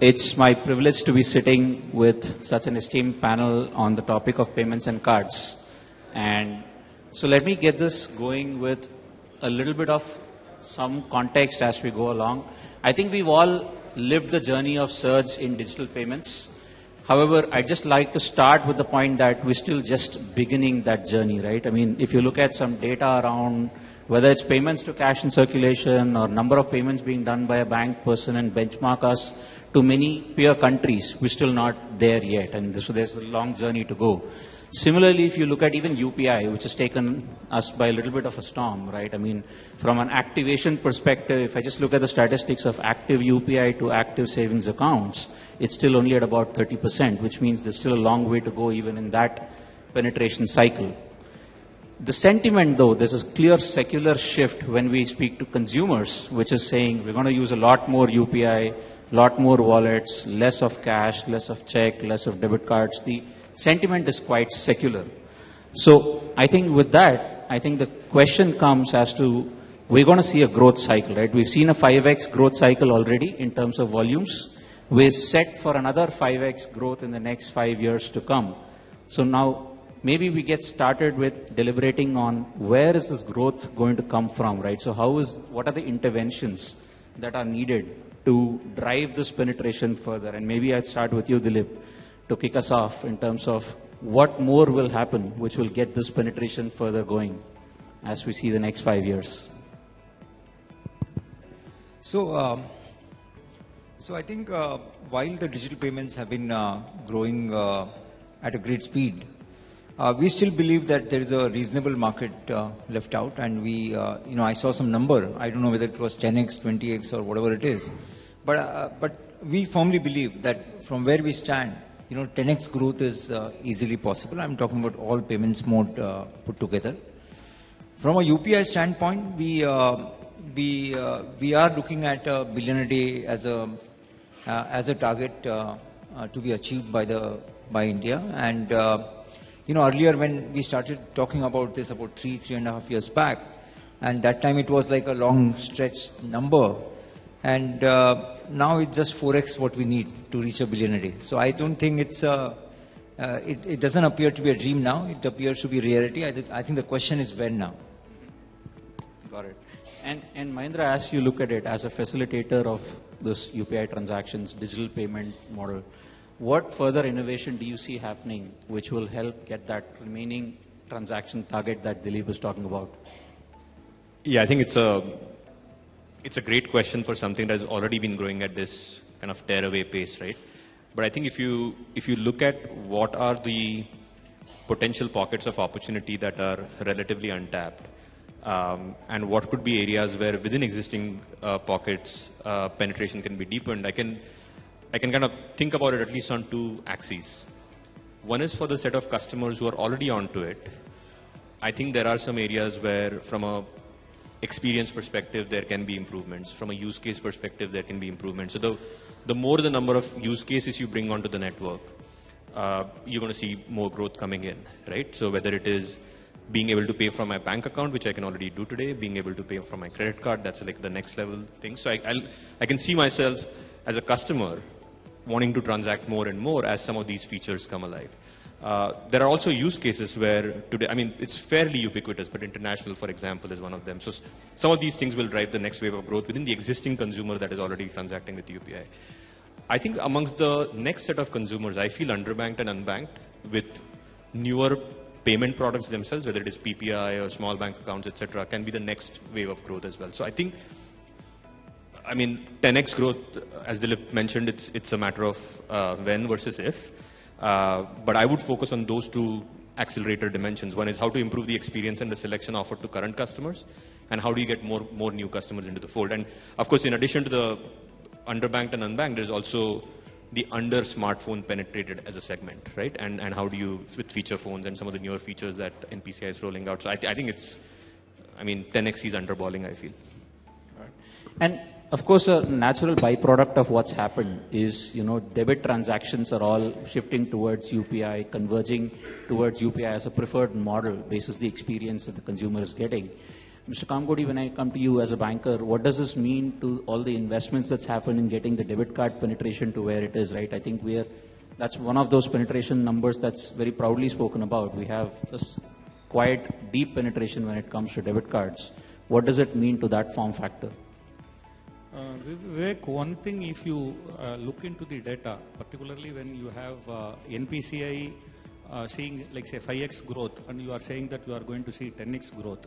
It's my privilege to be sitting with such an esteemed panel on the topic of payments and cards. And so let me get this going with a little bit of some context as we go along. I think we've all lived the journey of surge in digital payments. However, I'd just like to start with the point that we're still just beginning that journey, right? I mean, if you look at some data around whether it's payments to cash in circulation or number of payments being done by a bank person and benchmark us to many peer countries, we're still not there yet. And so there's a long journey to go. Similarly, if you look at even UPI, which has taken us by a little bit of a storm, right? I mean, from an activation perspective, if I just look at the statistics of active UPI to active savings accounts, it's still only at about 30%, which means there's still a long way to go even in that penetration cycle. The sentiment, though, there's a clear secular shift when we speak to consumers, which is saying we're going to use a lot more UPI, lot more wallets, less of cash, less of check, less of debit cards. The sentiment is quite secular. So I think with that, I think the question comes as to, we're going to see a growth cycle, right? We've seen a 5x growth cycle already in terms of volumes. We're set for another 5x growth in the next 5 years to come. So now maybe we get started with deliberating on where is this growth going to come from, right? So what are the interventions that are needed to drive this penetration further? And maybe I'd start with you, Dilip, to kick us off in terms of what more will happen which will get this penetration further going as we see the next 5 years. So I think while the digital payments have been growing at a great speed, we still believe that there is a reasonable market left out, and I saw some number. I don't know whether it was 10x, 20x, or whatever it is, but we firmly believe that from where we stand, 10x growth is easily possible. I'm talking about all payments mode put together. From a UPI standpoint, we are looking at a billion a day as a target to be achieved by India. And earlier when we started talking about this about 3.5 years back, and that time it was like a long stretch number, and now it's just 4x what we need to reach a billion a day. So I don't think it doesn't appear to be a dream now. It appears to be reality. I think the question is when now. Got it. And Mahendra, as you look at it as a facilitator of this UPI transactions, digital payment model, what further innovation do you see happening which will help get that remaining transaction target that Dilip was talking about? Yeah, I think it's a great question for something that has already been growing at this kind of tearaway pace, right? But I think if you look at what are the potential pockets of opportunity that are relatively untapped, and what could be areas where within existing pockets penetration can be deepened, I can kind of think about it at least on two axes. One is for the set of customers who are already onto it. I think there are some areas where from a experience perspective there can be improvements. From a use case perspective there can be improvements. So the more the number of use cases you bring onto the network, you're going to see more growth coming in, right? So whether it is being able to pay from my bank account, which I can already do today, being able to pay from my credit card, that's like the next level thing. So I can see myself as a customer wanting to transact more and more as some of these features come alive. There are also use cases where today, I mean, it's fairly ubiquitous, but international, for example, is one of them. So some of these things will drive the next wave of growth within the existing consumer that is already transacting with UPI. I think amongst the next set of consumers, I feel underbanked and unbanked with newer payment products themselves, whether it is PPI or small bank accounts, etc., can be the next wave of growth as well. So I think, 10x growth, as Dilip mentioned, it's a matter of when versus if. But I would focus on those two accelerator dimensions. One is how to improve the experience and the selection offered to current customers, and how do you get more new customers into the fold. And of course, in addition to the underbanked and unbanked, there's also the under smartphone penetrated as a segment, right? And how do you, with feature phones and some of the newer features that NPCI is rolling out. So I think 10x is underballing, I feel. Right. And of course, a natural byproduct of what's happened is, debit transactions are all shifting towards UPI, converging towards UPI as a preferred model basis the experience that the consumer is getting. Mr. Kamkodi, when I come to you as a banker, what does this mean to all the investments that's happened in getting the debit card penetration to where it is, right? I think that's one of those penetration numbers that's very proudly spoken about. We have this quite deep penetration when it comes to debit cards. What does it mean to that form factor? Vivek, one thing, if you look into the data, particularly when you have NPCI seeing, like say, 5x growth, and you are saying that you are going to see 10x growth,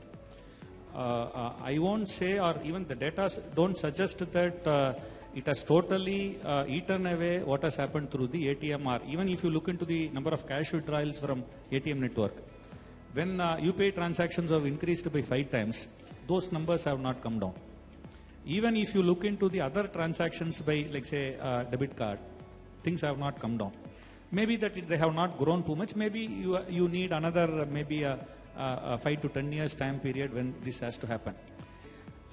I won't say, or even the data don't suggest that it has totally eaten away what has happened through the ATM, or even if you look into the number of cash withdrawals from ATM network. When UPI transactions have increased by 5 times, those numbers have not come down. Even if you look into the other transactions by, like say, debit card, things have not come down. Maybe that they have not grown too much. Maybe you need another maybe a 5 to 10 years time period when this has to happen.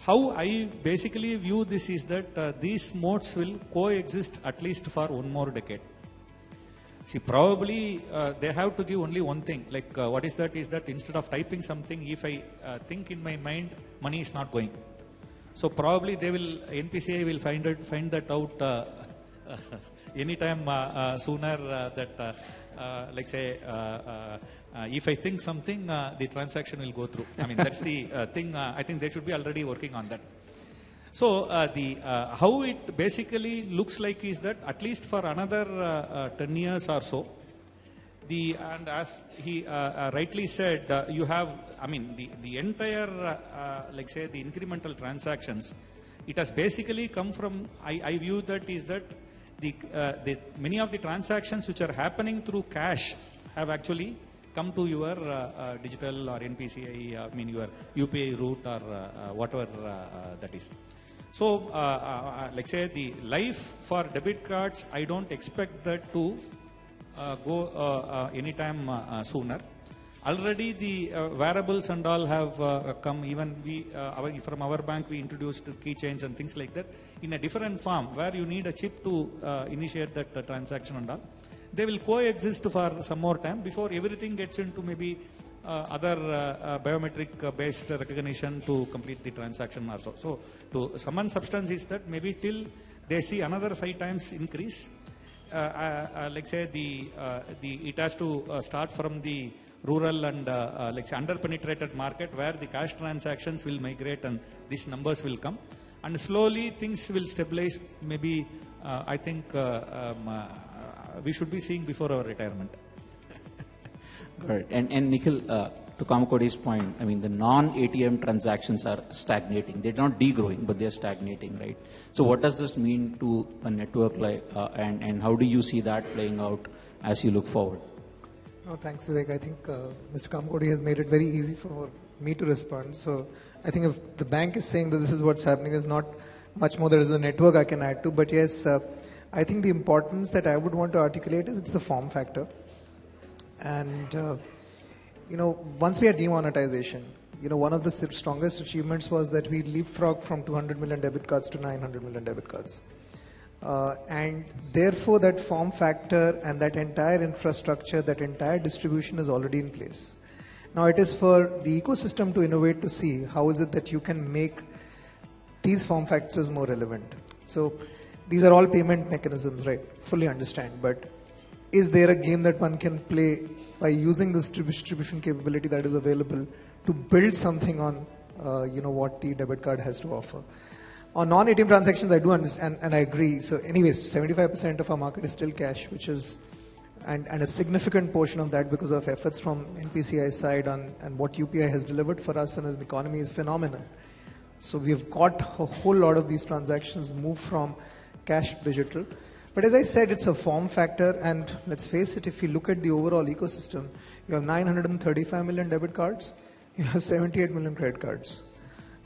How I basically view this is that these modes will coexist at least for one more decade. See, probably they have to give only one thing. Like what is that? Is that instead of typing something, if I think in my mind, money is not going. So probably NPCI will find that out anytime sooner that, like say, if I think something, the transaction will go through. I mean, that's the thing. I think they should be already working on that. So how it basically looks like is that at least for another 10 years or so, and as he rightly said, you have, I mean, the entire, like say, the incremental transactions, it has basically come from, I view that is that many of the transactions which are happening through cash have actually come to your digital or NPCI, I mean your UPI route or whatever that is. So, like say, the life for debit cards, I don't expect that to go anytime sooner. Already the wearables and all have come. Even from our bank, we introduced keychains and things like that in a different form, where you need a chip to initiate that transaction and all. They will coexist for some more time before everything gets into maybe other biometric based recognition to complete the transaction also. So to sum and substance is that maybe till they see another 5 times increase, like say it has to start from the rural and like say under-penetrated market where the cash transactions will migrate and these numbers will come, and slowly things will stabilize. Maybe I think we should be seeing before our retirement. Right. And Nikhil, to Kamakodi's point, I mean, the non-ATM transactions are stagnating. They're not degrowing, but they're stagnating, right? So what does this mean to a network like, and how do you see that playing out as you look forward? Oh, thanks, Vivek. I think Mr. Kamakodi has made it very easy for me to respond. So I think if the bank is saying that this is what's happening, there's not much more there is a network I can add to. But yes, I think the importance that I would want to articulate is it's a form factor. And, once we had demonetization, one of the strongest achievements was that we leapfrogged from 200 million debit cards to 900 million debit cards. And therefore that form factor and that entire infrastructure, that entire distribution is already in place. Now it is for the ecosystem to innovate to see how is it that you can make these form factors more relevant. So these are all payment mechanisms, right? Fully understand. But is there a game that one can play by using this distribution capability that is available to build something on, what the debit card has to offer? On non-ATM transactions, I do understand and I agree. So anyways, 75% of our market is still cash, which is, and a significant portion of that because of efforts from NPCI side and what UPI has delivered for us and as an economy is phenomenal. So we've got a whole lot of these transactions move from cash to digital. But as I said, it's a form factor, and let's face it, if you look at the overall ecosystem, you have 935 million debit cards, you have 78 million credit cards.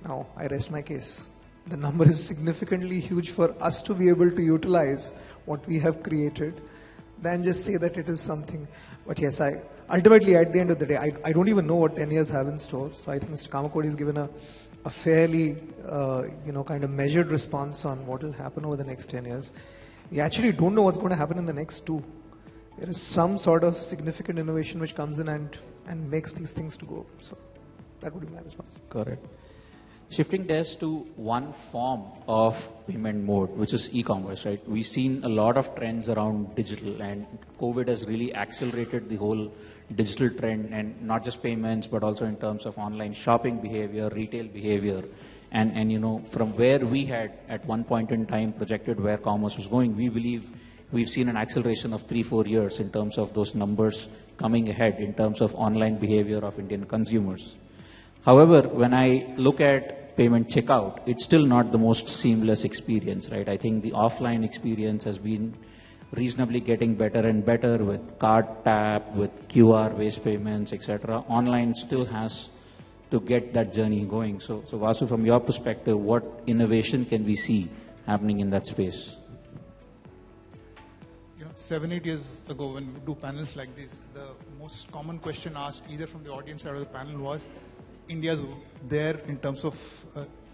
Now, I rest my case. The number is significantly huge for us to be able to utilize what we have created, than just say that it is something. But yes, ultimately at the end of the day, I don't even know what 10 years have in store. So I think Mr. Kamakodi has given a fairly, kind of measured response on what will happen over the next 10 years. We actually don't know what's going to happen in the next 2. There is some sort of significant innovation which comes in and makes these things to go. So that would be my response. Correct. Shifting this to one form of payment mode, which is e-commerce, right? We've seen a lot of trends around digital, and COVID has really accelerated the whole digital trend, and not just payments, but also in terms of online shopping behavior, retail behavior. And you know, from where we had at one point in time projected where commerce was going, we believe we've seen an acceleration of 3-4 years in terms of those numbers coming ahead in terms of online behavior of Indian consumers. However, when I look at payment checkout, it's still not the most seamless experience, right? I think the offline experience has been reasonably getting better and better with card tap, with QR-based payments, etc. Online still has to get that journey going. So Vasu, from your perspective, what innovation can we see happening in that space? 7-8 years ago, when we do panels like this, the most common question asked either from the audience or the panel was, India's there in terms of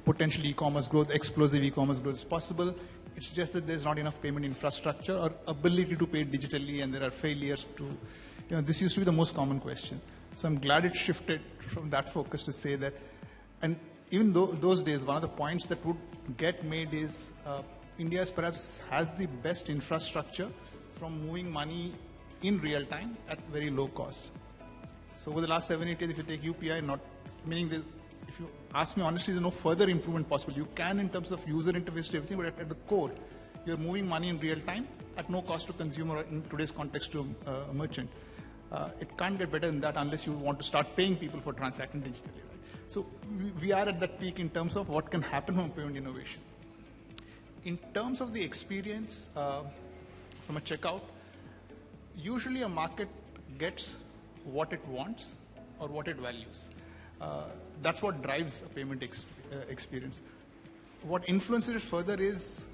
potential e-commerce growth, explosive e-commerce growth is possible. It's just that there's not enough payment infrastructure or ability to pay digitally, and there are failures to, this used to be the most common question. So I'm glad it shifted from that focus to say that, and even though those days, one of the points that would get made is India perhaps has the best infrastructure from moving money in real time at very low cost. So over the last 7-8 years, if you take UPI, not meaning that if you ask me honestly, there's no further improvement possible. You can in terms of user interface to everything, but at the core, you're moving money in real time at no cost to consumer, in today's context to a merchant. It can't get better than that unless you want to start paying people for transacting digitally. Right? So we are at that peak in terms of what can happen from payment innovation. In terms of the experience from a checkout, usually a market gets what it wants or what it values. That's what drives a payment experience. What influences it further is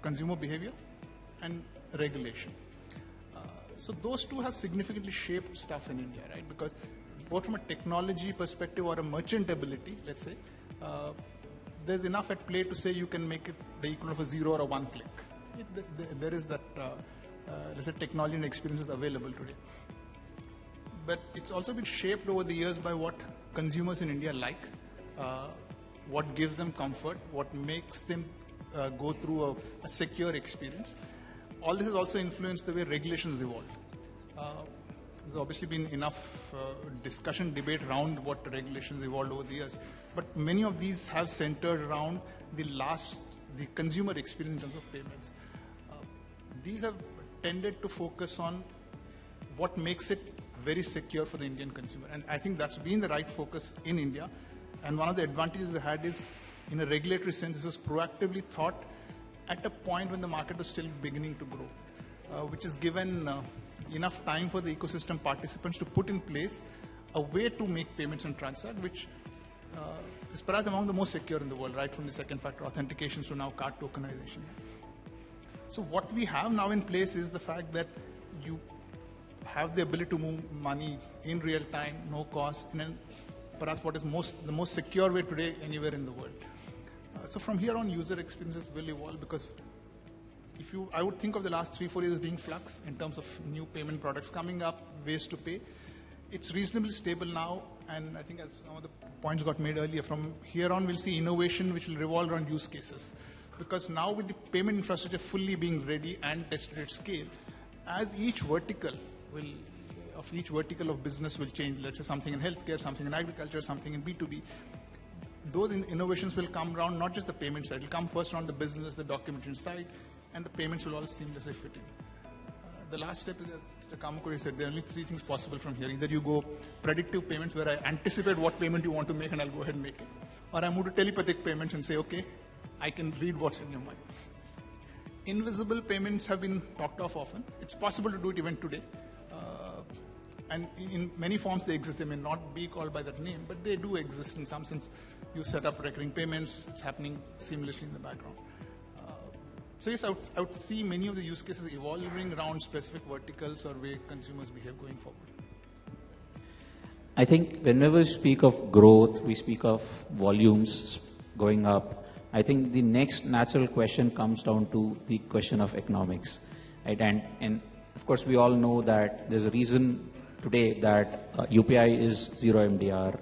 consumer behavior and regulation. So those two have significantly shaped stuff in India, right? Because both from a technology perspective or a merchantability, let's say, there's enough at play to say you can make it the equivalent of a 0 or a 1 click. There is that, let's say, technology and experiences available today. But it's also been shaped over the years by what consumers in India like, what gives them comfort, what makes them go through a secure experience. All this has also influenced the way regulations evolved. There's obviously been enough discussion, debate around what regulations evolved over the years, but many of these have centered around the consumer experience in terms of payments. These have tended to focus on what makes it very secure for the Indian consumer. And I think that's been the right focus in India. And one of the advantages we had is, in a regulatory sense, this was proactively thought at a point when the market was still beginning to grow, which has given enough time for the ecosystem participants to put in place a way to make payments and transact, which is perhaps among the most secure in the world, right from the second factor authentications to now card tokenization. So what we have now in place is the fact that you have the ability to move money in real time, no cost, and perhaps what is the most secure way today anywhere in the world. So from here on, user experiences will evolve, because I would think of the last 3-4 years as being flux in terms of new payment products coming up, ways to pay. It's reasonably stable now, and I think as some of the points got made earlier, from here on we'll see innovation which will revolve around use cases. Because now with the payment infrastructure fully being ready and tested at scale, as each vertical of business will change, let's say something in healthcare, something in agriculture, something in B2B, those innovations will come around, not just the payment side. It will come first around the business, the documentation side, and the payments will all seamlessly fit in. The last step is, as Mr. Kamakuri said, there are only 3 things possible from here. Either you go predictive payments, where I anticipate what payment you want to make and I'll go ahead and make it. Or I move to telepathic payments and say, okay, I can read what's in your mind. Invisible payments have been talked of often. It's possible to do it even today. And in many forms they exist. They may not be called by that name, but they do exist in some sense. You set up recurring payments, it's happening seamlessly in the background. So yes, I would see many of the use cases evolving around specific verticals or way consumers behave going forward. I think whenever we speak of growth, we speak of volumes going up. I think the next natural question comes down to the question of economics. Right? And of course, we all know that there's a reason today that UPI is zero MDR.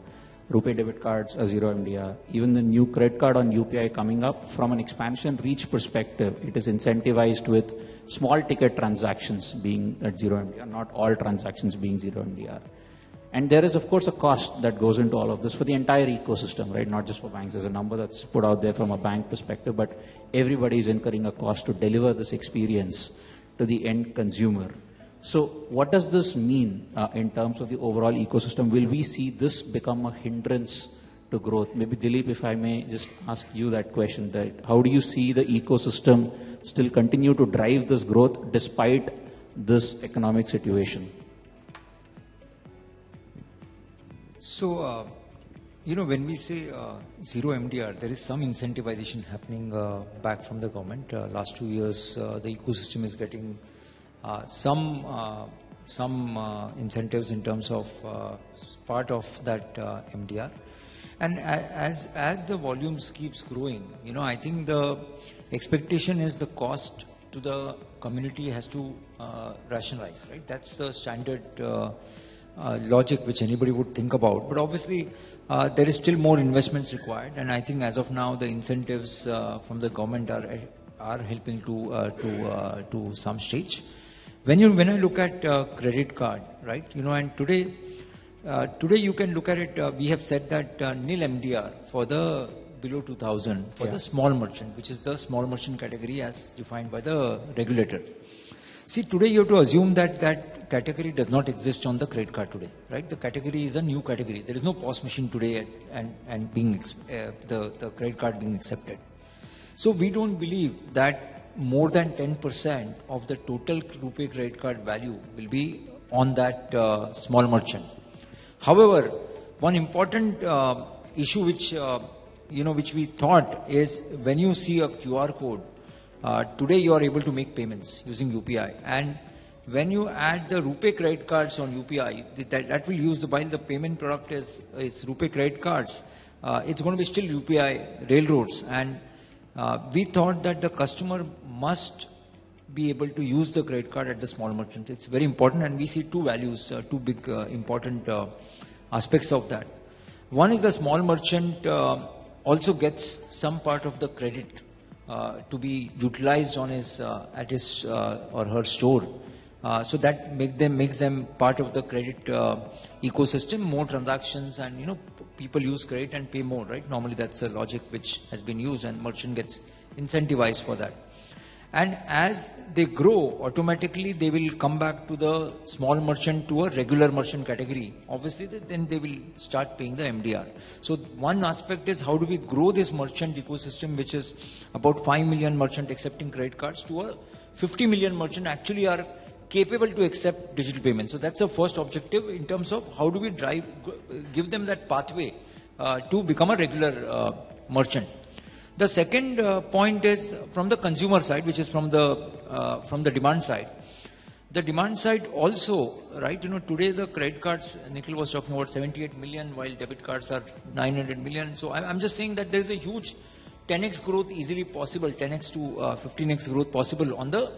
RuPay debit cards are zero MDR. Even the new credit card on UPI coming up, from an expansion reach perspective, it is incentivized with small ticket transactions being at zero MDR, not all transactions being zero MDR. And there is, of course, a cost that goes into all of this for the entire ecosystem, right? Not just for banks. There's a number that's put out there from a bank perspective, but everybody is incurring a cost to deliver this experience to the end consumer. So what does this mean in terms of the overall ecosystem? Will we see this become a hindrance to growth? Maybe Dilip, if I may just ask you that question, that how do you see the ecosystem still continue to drive this growth despite this economic situation? So, when we say zero MDR, there is some incentivization happening back from the government. Last 2 years, the ecosystem is getting some incentives in terms of part of that MDR. And as the volumes keeps growing, I think the expectation is the cost to the community has to rationalize, right? That's the standard logic which anybody would think about. But obviously, there is still more investments required, and I think as of now, the incentives from the government are helping to some stage. When I look at credit card, right? And today you can look at it. We have said that nil MDR for the below 2,000 for the small merchant, which is the small merchant category as defined by the regulator. See, today you have to assume that that category does not exist on the credit card today, right? The category is a new category. There is no POS machine today and being the credit card being accepted. So we don't believe that more than 10% of the total RuPay credit card value will be on that small merchant. However, one important issue which we thought is when you see a QR code, today you are able to make payments using UPI, and when you add the RuPay credit cards on UPI, that will use while the payment product is RuPay credit cards, it's going to be still UPI railroads, and we thought that the customer must be able to use the credit card at the small merchant. It's very important, and we see two values, two big important aspects of that. One is the small merchant also gets some part of the credit to be utilized on his at his or her store, so that makes them part of the credit ecosystem. More transactions, and people use credit and pay more, right? Normally that's a logic which has been used, and merchant gets incentivized for that. And as they grow, automatically they will come back to the small merchant to a regular merchant category. Obviously, then they will start paying the MDR. So one aspect is how do we grow this merchant ecosystem, which is about 5 million merchant accepting credit cards, to a 50 million merchant actually are capable to accept digital payments. So that's the first objective in terms of how do we give them that pathway to become a regular merchant. The second point is from the consumer side, which is from the demand side. The demand side also, right? Today the credit cards, Nikhil was talking about 78 million, while debit cards are 900 million. So I'm just saying that there's a huge 10x growth easily possible, 10x to 15x growth possible on the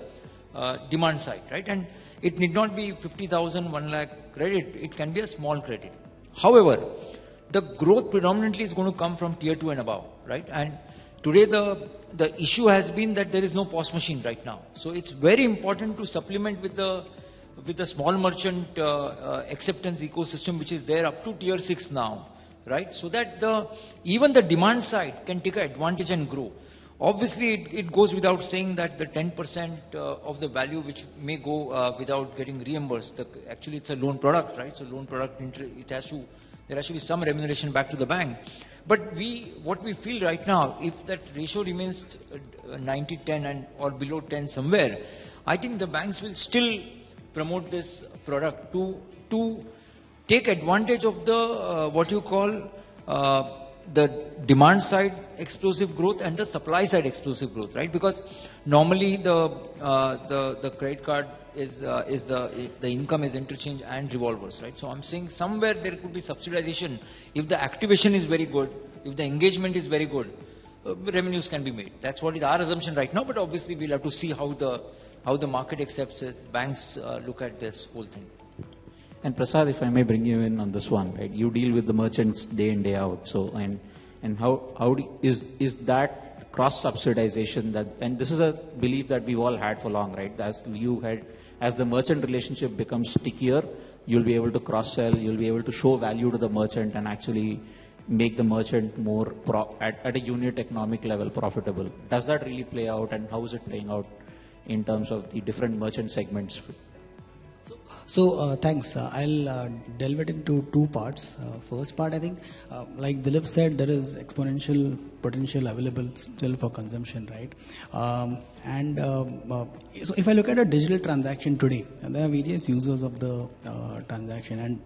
demand side, right? And it need not be 50,000, 1 lakh credit. It can be a small credit. However, the growth predominantly is going to come from tier 2 and above, right? And today the issue has been that there is no POS machine right now. So it's very important to supplement with the small merchant acceptance ecosystem, which is there up to tier 6 now, right? So that even the demand side can take advantage and grow. Obviously, it goes without saying that the 10% of the value which may go without getting reimbursed. Actually, it's a loan product, right? So loan product, there has to be some remuneration back to the bank. But what we feel right now, if that ratio remains 90-10 or below 10 somewhere, I think the banks will still promote this product to take advantage of the what you call the demand side explosive growth and the supply side explosive growth, right? Because normally the credit card is the income is interchange and revolvers, right? So I'm saying somewhere there could be subsidization. If the activation is very good, if the engagement is very good, revenues can be made. That's what is our assumption right now. But obviously we'll have to see how the market accepts it. Banks look at this whole thing. And Prasad, if I may bring you in on this one, right? You deal with the merchants day in, day out. So, and is that cross subsidization that, and this is a belief that we've all had for long, right? As the merchant relationship becomes stickier, you'll be able to cross sell, you'll be able to show value to the merchant and actually make the merchant more at a unit economic level profitable. Does that really play out, and how is it playing out in terms of the different merchant segments? So thanks. I'll delve it into two parts. First part, I think, like Dilip said, there is exponential potential available still for consumption, right? So if I look at a digital transaction today, there are various users of the transaction, and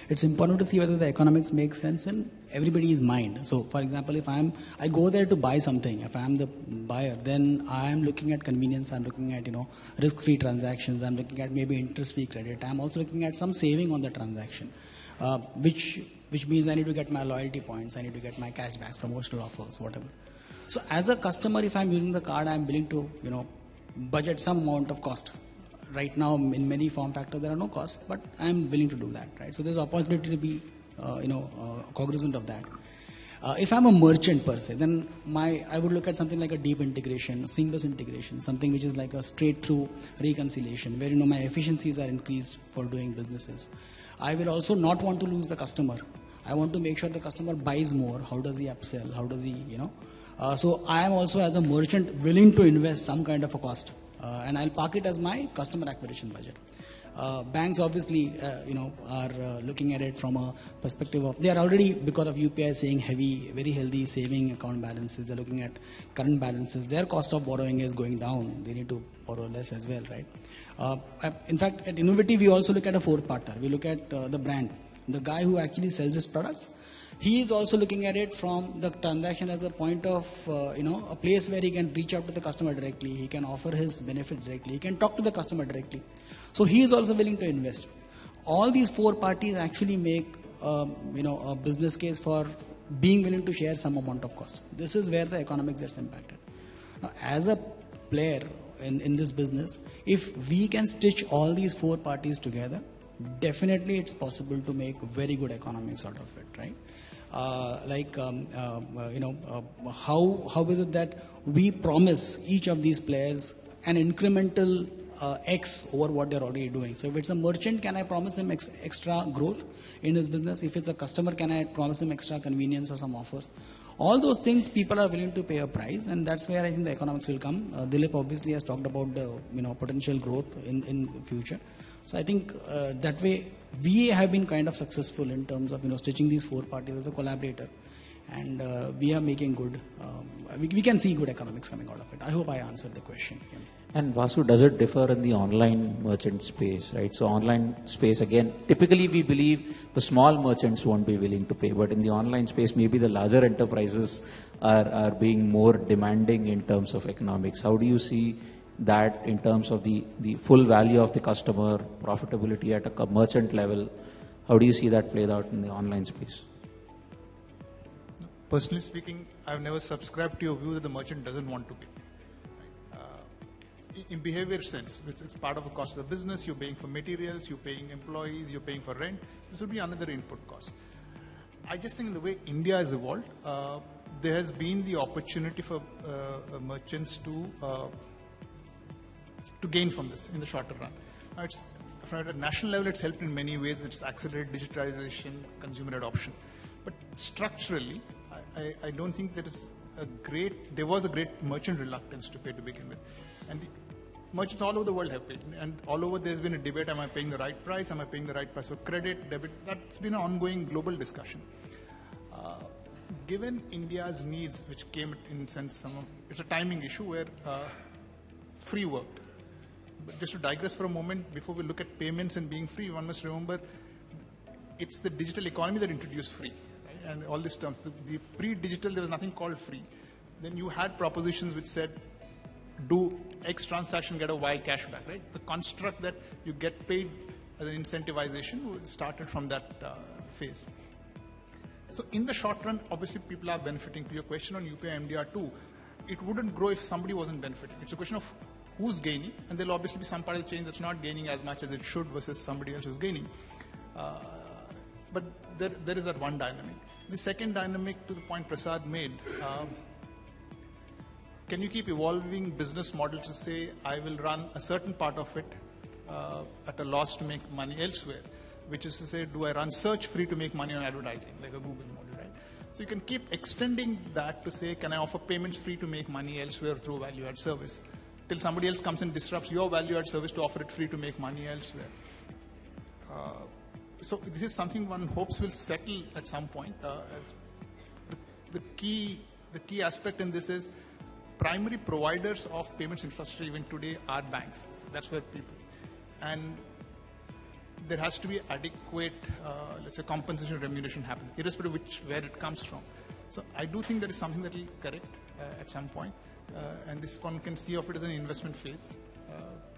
it's important to see whether the economics make sense in everybody's mind. So, for example, if I go there to buy something, if I'm the buyer, then I'm looking at convenience. I'm looking at risk-free transactions. I'm looking at maybe interest-free credit. I'm also looking at some saving on the transaction, which means I need to get my loyalty points. I need to get my cashbacks, promotional offers, whatever. So as a customer, if I'm using the card, I'm willing to, budget some amount of cost. Right now, in many form factors, there are no costs, but I'm willing to do that, right? So there's opportunity to be, cognizant of that. If I'm a merchant per se, then I would look at something like a deep integration, seamless integration, something which is like a straight through reconciliation, where my efficiencies are increased for doing businesses. I will also not want to lose the customer. I want to make sure the customer buys more. How does he upsell? How does he, so I am also, as a merchant, willing to invest some kind of a cost, and I'll park it as my customer acquisition budget. Banks obviously, are looking at it from a perspective of, they are already, because of UPI, saying very healthy saving account balances. They're looking at current balances. Their cost of borrowing is going down. They need to borrow less as well, right? In fact, at Innovative, we also look at a fourth partner. We look at the brand, the guy who actually sells his products. He is also looking at it from the transaction as a point of, a place where he can reach out to the customer directly. He can offer his benefit directly. He can talk to the customer directly. So he is also willing to invest. All these four parties actually make, a business case for being willing to share some amount of cost. This is where the economics gets impacted. Now, as a player in this business, if we can stitch all these four parties together, definitely it's possible to make very good economics out of it, right? How is it that we promise each of these players an incremental X over what they're already doing? So if it's a merchant, can I promise him extra growth in his business? If it's a customer, can I promise him extra convenience or some offers? All those things, people are willing to pay a price, and that's where I think the economics will come. Dilip obviously has talked about the potential growth in future. So I think that way we have been kind of successful in terms of stitching these four parties as a collaborator, and we are making good. We can see good economics coming out of it. I hope I answered the question. Yeah. And Vasu, does it differ in the online merchant space, right? So online space, again, typically we believe the small merchants won't be willing to pay, but in the online space, maybe the larger enterprises are being more demanding in terms of economics. How do you see that in terms of the full value of the customer, profitability at a merchant level? How do you see that played out in the online space? Personally speaking, I've never subscribed to your view that the merchant doesn't want to pay. In behavior sense, it's part of the cost of the business. You're paying for materials, you're paying employees, you're paying for rent. This would be another input cost. I just think in the way India has evolved, there has been the opportunity for merchants to gain from this in the shorter run. Now from a national level, it's helped in many ways. It's accelerated digitization, consumer adoption. But structurally, I don't think there was a great merchant reluctance to pay to begin with. And the merchants all over the world have paid. And all over there's been a debate, am I paying the right price? Am I paying the right price for credit, debit? That's been an ongoing global discussion. Given India's needs, which came in sense, it's a timing issue where free worked. But just to digress for a moment, before we look at payments and being free, one must remember it's the digital economy that introduced free. Right? And all these terms, the pre-digital, there was nothing called free. Then you had propositions which said, do X transaction, get a Y cashback, right? The construct that you get paid as an incentivization started from that phase. So in the short run, obviously people are benefiting. To your question on UPI MDR 2, it wouldn't grow if somebody wasn't benefiting. It's a question of who's gaining, and there'll obviously be some part of the chain that's not gaining as much as it should versus somebody else who's gaining. But there is that one dynamic. The second dynamic, to the point Prasad made, can you keep evolving business models to say, I will run a certain part of it at a loss to make money elsewhere? Which is to say, do I run search free to make money on advertising, like a Google model, right? So you can keep extending that to say, can I offer payments free to make money elsewhere through value-add service? Till somebody else comes and disrupts your value-add service to offer it free to make money elsewhere. So this is something one hopes will settle at some point. The key aspect in this is primary providers of payments infrastructure even today are banks. That's where people, and there has to be adequate, let's say, compensation remuneration happen, irrespective of where it comes from. So I do think that is something that will correct at some point, and this one can see of it as an investment phase.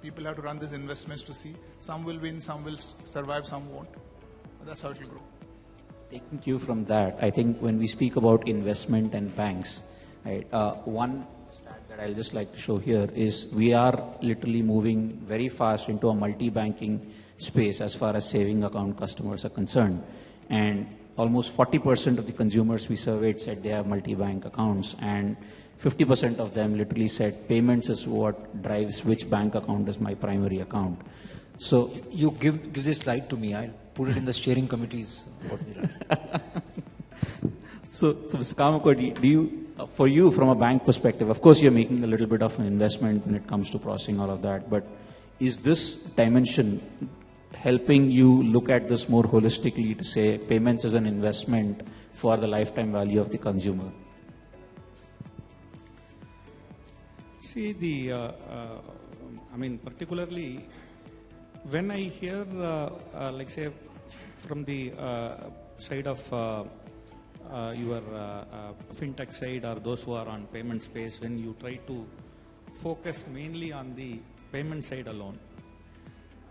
People have to run these investments to see. Some will win, some will survive, some won't. That's how it will grow. Taking cue from that, I think when we speak about investment and banks, right, one stat that I'll just like to show here is we are literally moving very fast into a multi-banking space as far as saving account customers are concerned. And almost 40% of the consumers we surveyed said they have multi-bank accounts, and 50% of them literally said payments is what drives which bank account is my primary account. So you give this slide to me. I'll put it in the steering committee's. So Mr. Kamakodi, do you, for you from a bank perspective, of course you're making a little bit of an investment when it comes to processing all of that, but is this dimension helping you look at this more holistically to say payments as an investment for the lifetime value of the consumer? See, I mean, particularly when I hear, like say, from the side of your fintech side or those who are on payment space, when you try to focus mainly on the payment side alone,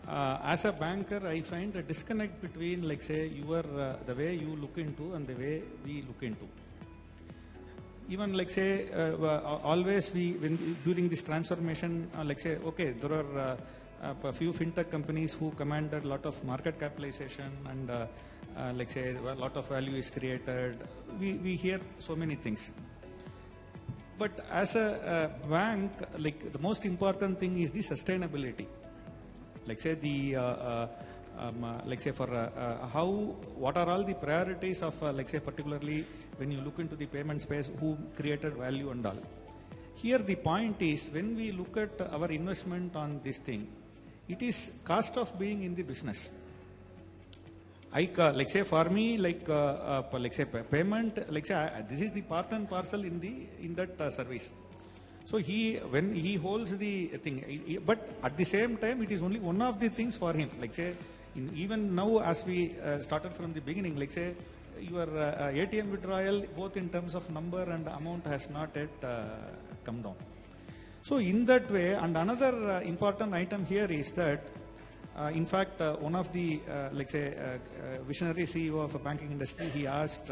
as a banker, I find a disconnect between, like say, your the way you look into and the way we look into. Even like say, always during this transformation, like say, okay, there are a few fintech companies who commanded a lot of market capitalization and like say, a lot of value is created. We hear so many things. But as a bank, like the most important thing is the sustainability. Like say like say for what are all the priorities of like say particularly when you look into the payment space, who created value and all. Here the point is, when we look at our investment on this thing, it is cost of being in the business. Like say for me, like say payment, like say this is the part and parcel in that service. So when he holds the thing, but at the same time, it is only one of the things for him. Like say, even now as we started from the beginning, like say, your ATM withdrawal, both in terms of number and amount, has not yet come down. So in that way, and another important item here is that, in fact, one of the, like say, visionary CEO of a banking industry, he asked,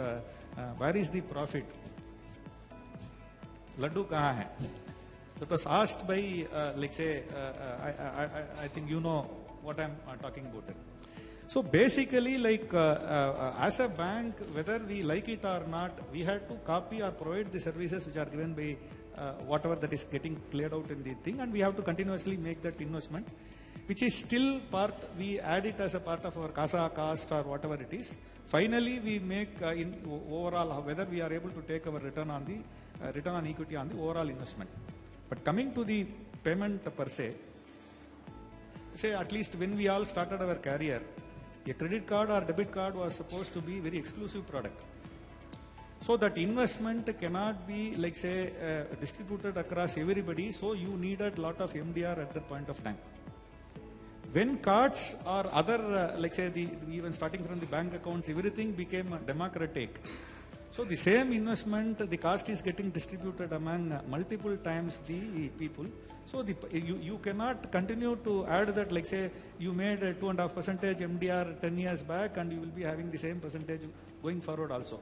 where is the profit? Laddu kahan hai? That was asked by, like say, I think you know what I'm talking about. So basically, like as a bank, whether we like it or not, we had to copy or provide the services which are given by whatever that is getting cleared out in the thing, and we have to continuously make that investment, which is still part, we add it as a part of our CASA cost or whatever it is. Finally, we make in overall, whether we are able to take our return on equity on the overall investment. But coming to the payment per se, say at least when we all started our career, a credit card or debit card was supposed to be very exclusive product. So that investment cannot be, like say, distributed across everybody, so you needed a lot of MDR at that point of time. When cards or other, like say, even starting from the bank accounts, everything became democratic. So the same investment, the cost is getting distributed among multiple times the people. So you cannot continue to add that, like say, you made a 2.5% MDR 10 years back and you will be having the same percentage going forward also.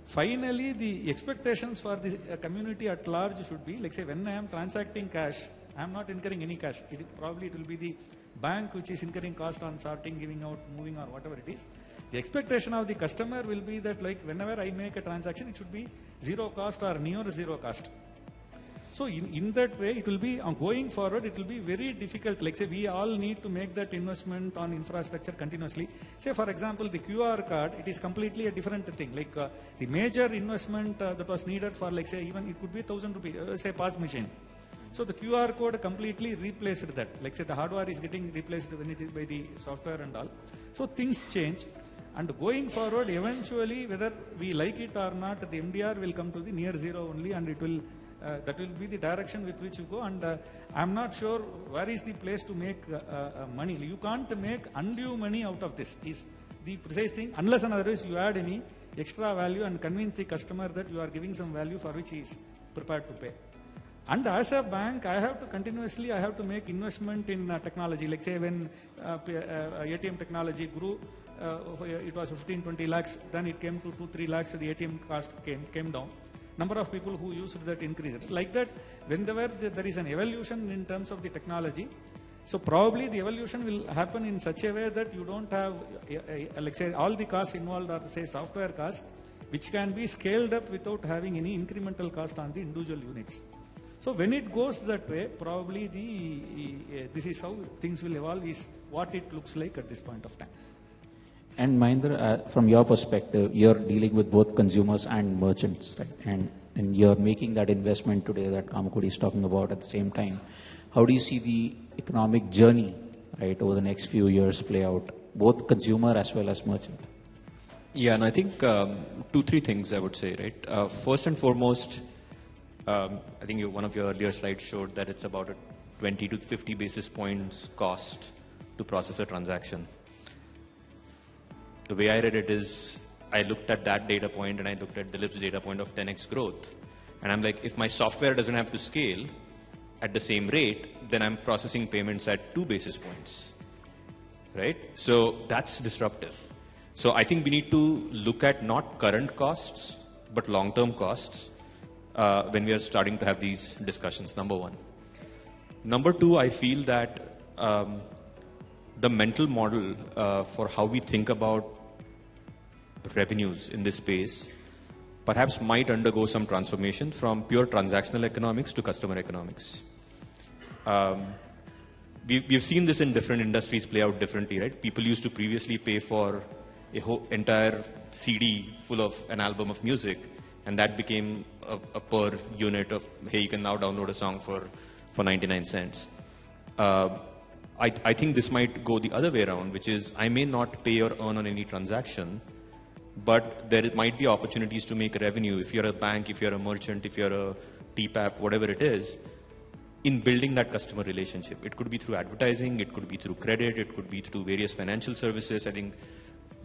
Finally, the expectations for the community at large should be, like say, when I am transacting cash, I am not incurring any cash. Probably it will be the bank which is incurring cost on sorting, giving out, moving or whatever it is, the expectation of the customer will be that like whenever I make a transaction, it should be zero cost or near zero cost. So in that way, it will be going forward, it will be very difficult. Like say, we all need to make that investment on infrastructure continuously. Say, for example, the QR card, it is completely a different thing. Like the major investment that was needed for, like say, even it could be 1,000 rupees, say, PAS machine. So the QR code completely replaced that. Like say, the hardware is getting replaced when it is by the software and all. So things change. And going forward, eventually, whether we like it or not, the MDR will come to the near zero only, and it will that will be the direction with which you go. And I'm not sure where is the place to make money. You can't make undue money out of this, is the precise thing, unless and otherwise you add any extra value and convince the customer that you are giving some value for which he is prepared to pay. And as a bank, I have to make investment in technology. Like say when ATM technology grew, it was 15-20 lakhs, then it came to 2-3 lakhs, so the ATM cost came down. Number of people who used that increased. Like that, whenever there is an evolution in terms of the technology, so probably the evolution will happen in such a way that you don't have, like say, all the costs involved are say software costs, which can be scaled up without having any incremental cost on the individual units. So when it goes that way, probably this is how things will evolve, is what it looks like at this point of time. And Mahindra, from your perspective, you're dealing with both consumers and merchants, right? And you're making that investment today that Kamakodi is talking about at the same time. How do you see the economic journey, right, over the next few years play out, both consumer as well as merchant? Yeah, and I think 2-3 things I would say, right? First and foremost, I think one of your earlier slides showed that it's about a 20 to 50 basis points cost to process a transaction. The way I read it is, I looked at that data point and I looked at Dilip's data point of 10x growth. And I'm like, if my software doesn't have to scale at the same rate, then I'm processing payments at 2 basis points, right? So that's disruptive. So I think we need to look at not current costs, but long-term costs when we are starting to have these discussions, number one. Number two, I feel that the mental model for how we think about revenues in this space perhaps might undergo some transformation from pure transactional economics to customer economics. We've seen this in different industries play out differently, right? People used to previously pay for a whole entire CD full of an album of music, and that became a per unit of, hey, you can now download a song for 99 cents. I think this might go the other way around, which is I may not pay or earn on any transaction, but there might be opportunities to make revenue if you're a bank, if you're a merchant, if you're a TPAP, whatever it is, in building that customer relationship. It could be through advertising, it could be through credit, it could be through various financial services. I think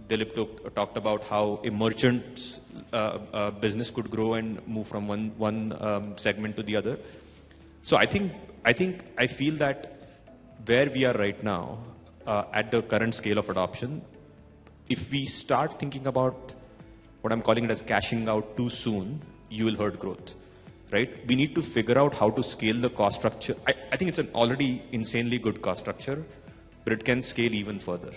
Dilip talked about how a merchant's business could grow and move from one segment to the other. So I feel that where we are right now, at the current scale of adoption, if we start thinking about what I'm calling it as cashing out too soon, you will hurt growth, right? We need to figure out how to scale the cost structure. I think it's an already insanely good cost structure, but it can scale even further,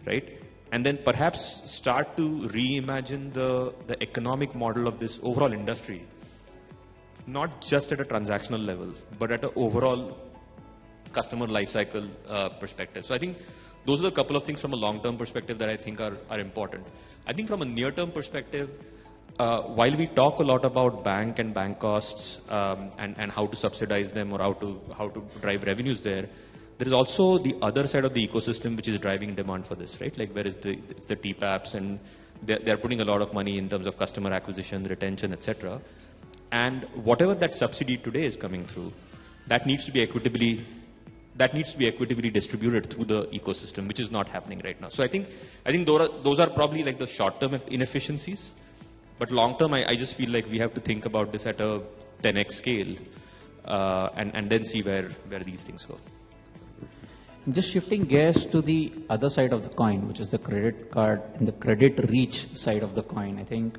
right? And then perhaps start to reimagine the economic model of this overall industry, not just at a transactional level, but at an overall customer lifecycle perspective. So I think those are a couple of things from a long-term perspective that I think are important. I think from a near-term perspective, while we talk a lot about bank and bank costs and how to subsidize them or how to drive revenues there is also the other side of the ecosystem which is driving demand for this, right? Like where is it's the TPAPs, and they're putting a lot of money in terms of customer acquisition, retention, etc. And whatever that subsidy today is coming through, that needs to be equitably distributed through the ecosystem, which is not happening right now. So I think those are probably like the short-term inefficiencies, but long-term, I just feel like we have to think about this at a 10x scale, and then see where these things go. Just shifting gears to the other side of the coin, which is the credit card and the credit reach side of the coin. I think,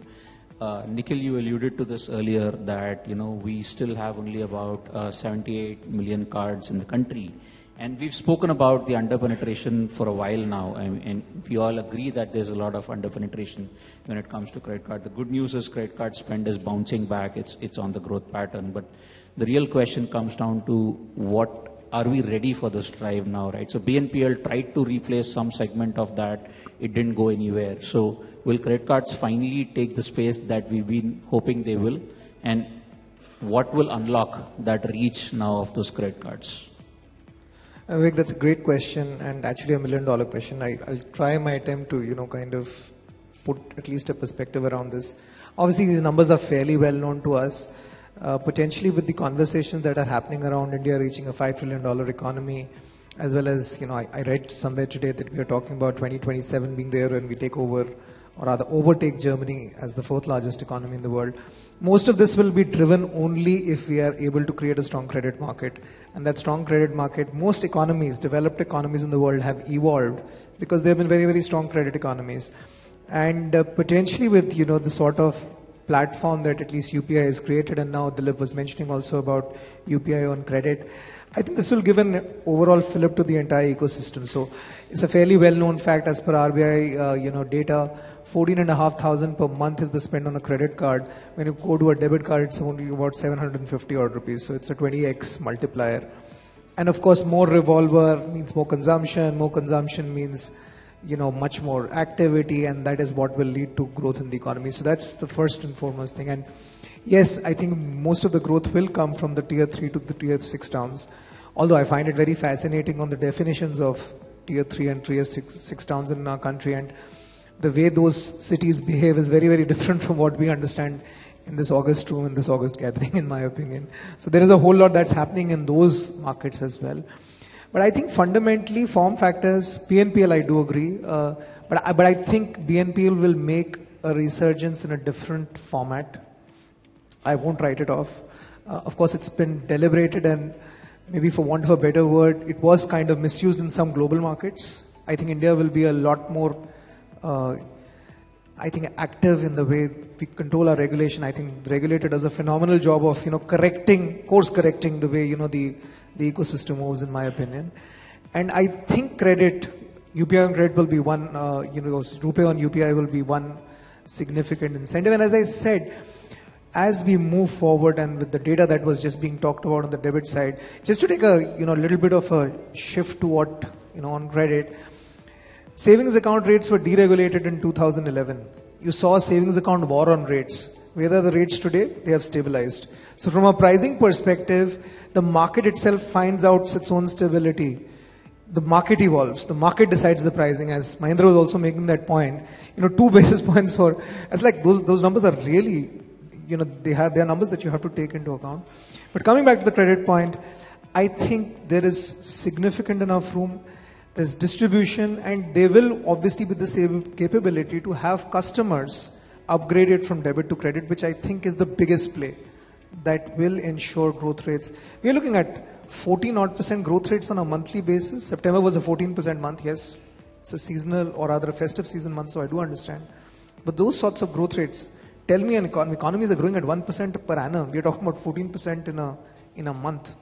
Nikhil, you alluded to this earlier that, we still have only about 78 million cards in the country. And we've spoken about the underpenetration for a while now, and we all agree that there's a lot of underpenetration when it comes to credit card. The good news is credit card spend is bouncing back, it's on the growth pattern, but the real question comes down to what are we ready for this drive now, right? So BNPL tried to replace some segment of that, it didn't go anywhere. So will credit cards finally take the space that we've been hoping they will? And what will unlock that reach now of those credit cards? Vivek, that's a great question, and actually $1 million question. I'll try my attempt to, kind of put at least a perspective around this. Obviously, these numbers are fairly well known to us. Potentially with the conversations that are happening around India reaching a $5 trillion economy, as well as, I read somewhere today that we are talking about 2027 being there when we take over, or rather overtake Germany as the 4th largest economy in the world. Most of this will be driven only if we are able to create a strong credit market. And that strong credit market, most economies, developed economies in the world have evolved because they have been very, very strong credit economies. And potentially with, the sort of platform that at least UPI has created, and now Dilip was mentioning also about UPI on credit, I think this will give an overall fillip to the entire ecosystem. So it's a fairly well-known fact as per RBI, data, 14,500 per month is the spend on a credit card. When you go to a debit card, it's only about 750 odd rupees. So it's a 20x multiplier. And of course, more revolver means more consumption. More consumption means, much more activity, and that is what will lead to growth in the economy. So that's the first and foremost thing. And yes, I think most of the growth will come from the tier 3 to the tier 6 towns. Although I find it very fascinating on the definitions of tier 3 and tier 6 towns in our country, and the way those cities behave is very, very different from what we understand in this August room, in this August gathering, in my opinion. So there is a whole lot that's happening in those markets as well. But I think fundamentally, form factors, BNPL, I do agree. But I think BNPL will make a resurgence in a different format. I won't write it off. Of course, it's been deliberated, and maybe for want of a better word, it was kind of misused in some global markets. I think India will be a lot more active in the way we control our regulation. I think the regulator does a phenomenal job of, course correcting the way, the ecosystem moves, in my opinion. And I think UPI on credit will be one, RuPay on UPI will be one significant incentive. And as I said, as we move forward and with the data that was just being talked about on the debit side, just to take a, little bit of a shift to what, on credit, savings account rates were deregulated in 2011. You saw savings account war on rates. Where are the rates today? They have stabilized. So from a pricing perspective, the market itself finds out its own stability. The market evolves. The market decides the pricing, as Mahindra was also making that point. 2 basis points for, it's like those numbers are really, they are numbers that you have to take into account. But coming back to the credit point, I think there is significant enough room. There's distribution, and they will obviously with the same capability to have customers upgraded from debit to credit, which I think is the biggest play that will ensure growth rates. We are looking at 14% growth rates on a monthly basis. September was a 14% month, yes. It's a seasonal or rather a festive season month, so I do understand. But those sorts of growth rates, tell me an economies are growing at 1% per annum. We are talking about 14% in a month.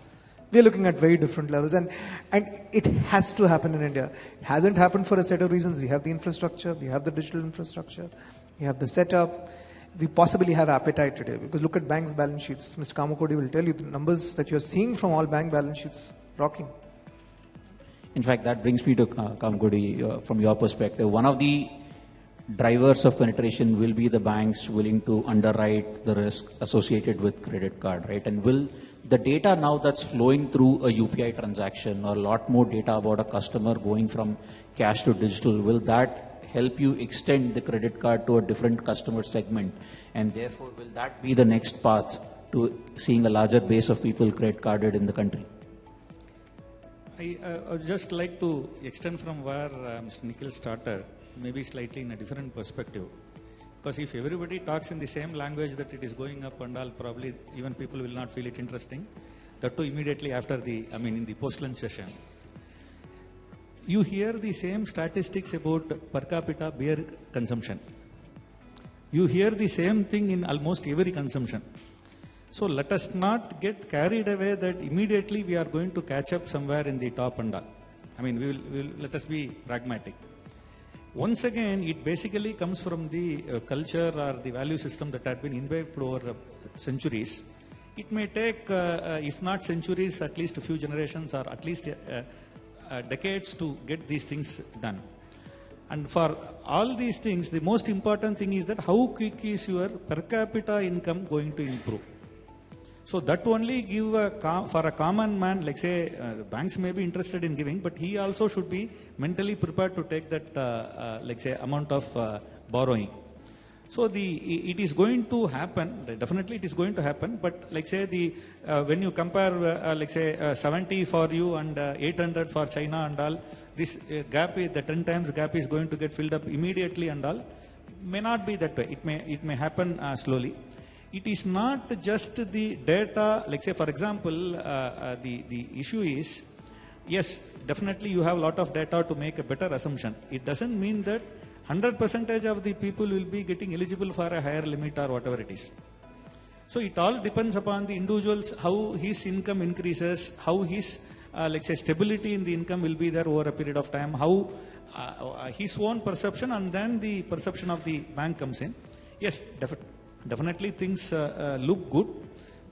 We are looking at very different levels, and it has to happen in India. It hasn't happened for a set of reasons. We have the infrastructure, we have the digital infrastructure, we have the setup, we possibly have appetite today. Because look at banks' balance sheets. Mr. Kamakodi will tell you the numbers that you're seeing from all bank balance sheets rocking. In fact, that brings me to Kamakodi, from your perspective. One of the drivers of penetration will be the banks willing to underwrite the risk associated with credit card, right? And will the data now that's flowing through a UPI transaction, or a lot more data about a customer going from cash to digital, will that help you extend the credit card to a different customer segment? And therefore, will that be the next path to seeing a larger base of people credit carded in the country? I would just like to extend from where Mr. Nikhil started, maybe slightly in a different perspective. Because if everybody talks in the same language that it is going up and all, probably even people will not feel it interesting. That too immediately after in the post-lunch session. You hear the same statistics about per capita beer consumption. You hear the same thing in almost every consumption. So let us not get carried away that immediately we are going to catch up somewhere in the top and all. I mean, let us be pragmatic. Once again, it basically comes from the culture or the value system that had been imbibed over centuries. It may take, if not centuries, at least a few generations or at least decades to get these things done. And for all these things, the most important thing is that how quick is your per capita income going to improve? So that only give for a common man, like say, the banks may be interested in giving, but he also should be mentally prepared to take that, like say, amount of borrowing. So it is going to happen, definitely it is going to happen, but like say when you compare, like say 70 for you and 800 for China and all, this gap, the 10 times gap is going to get filled up immediately and all, may not be that way, it may happen slowly. It is not just the data, like say for example, the issue is, yes, definitely you have a lot of data to make a better assumption. It doesn't mean that 100% of the people will be getting eligible for a higher limit or whatever it is. So it all depends upon the individuals, how his income increases, how his, let's say, stability in the income will be there over a period of time, how his own perception and then the perception of the bank comes in. Yes, definitely things look good,